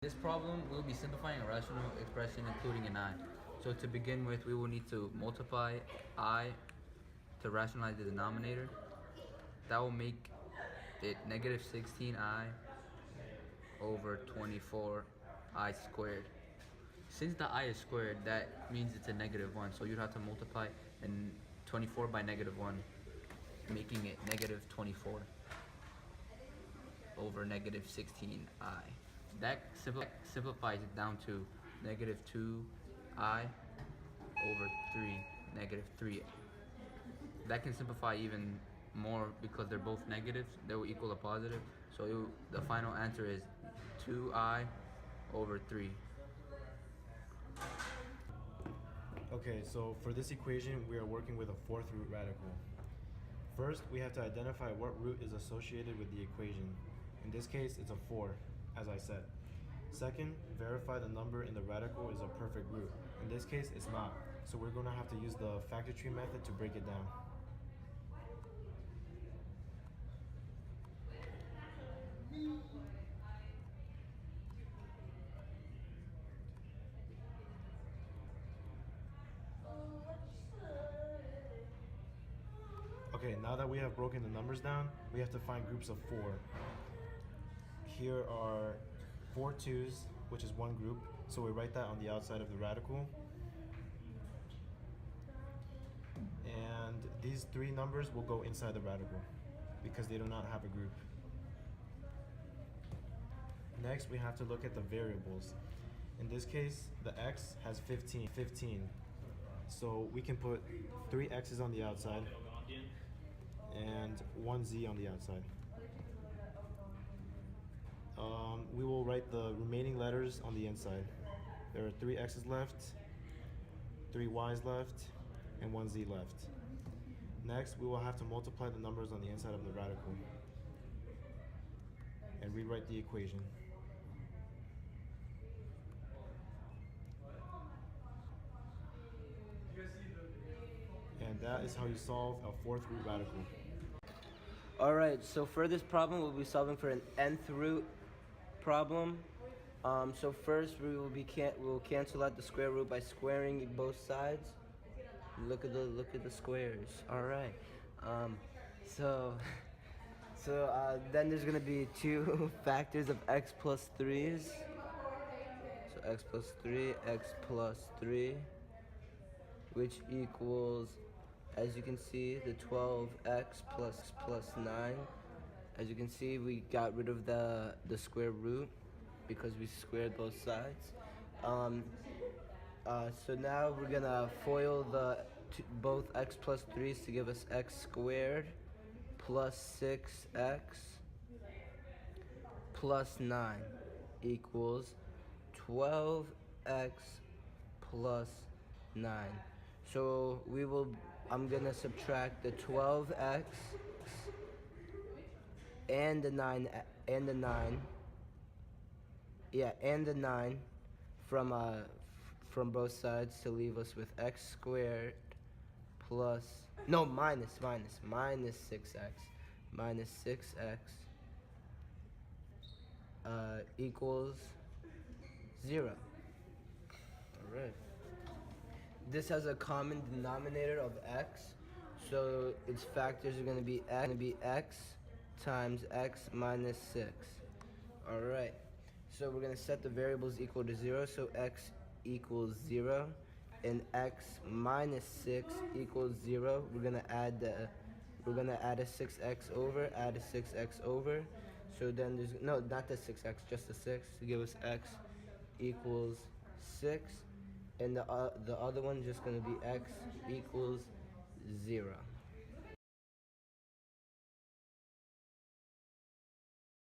This problem, we'll be simplifying a rational expression including an I. So to begin with, we will need to multiply I to rationalize the denominator. That will make it negative 16I over 24I squared. Since the I is squared, that means it's a negative 1. So you'd have to multiply 24 by negative 1, making it negative 24 over negative 16I. That simplifies it down to negative 2I over 3, negative 3. That can simplify even more because they're both negatives. They will equal a positive. So the final answer is 2I over 3. Okay, so for this equation, we are working with a fourth root radical. First, we have to identify what root is associated with the equation. In this case, it's a 4, as I said. Second, verify the number in the radical is a perfect root. In this case, it's not. So we're going to have to use the factor tree method to break it down. Okay, now that we have broken the numbers down, we have to find groups of 4. Here are 4 2's, which is one group, so we write that on the outside of the radical. And these 3 numbers will go inside the radical because they do not have a group. Next, we have to look at the variables. In this case, the x has 15. So we can put 3 x's on the outside and 1 z on the outside. We will write the remaining letters on the inside. There are 3 x's left, 3 y's left, and 1 z left. Next, we will have to multiply the numbers on the inside of the radical and rewrite the equation. And that is how you solve a fourth root radical. Alright, so for this problem, we'll be solving for an nth root problem. So first, we'll cancel out the square root by squaring both sides. Look at the squares. Alright. So then there's gonna be 2 factors of x plus 3's. So x plus 3, which equals, as you can see, the 12x plus 9. As you can see, we got rid of the square root because we squared both sides. So now we're gonna FOIL both x plus 3's to give us x squared plus 6x plus 9 equals 12x plus 9. So I'm gonna subtract the 12x and the 9 from both sides to leave us with x squared plus minus 6x equals 0. All right. This has a common denominator of x, so its factors are going to be x times x minus 6. All right. So we're going to set the variables equal to 0, so x equals 0, and x minus 6 equals 0. We're going to add a 6x over, So then there's not the 6x, just the 6 to give us x equals 6. And the other one just going to be x equals 0.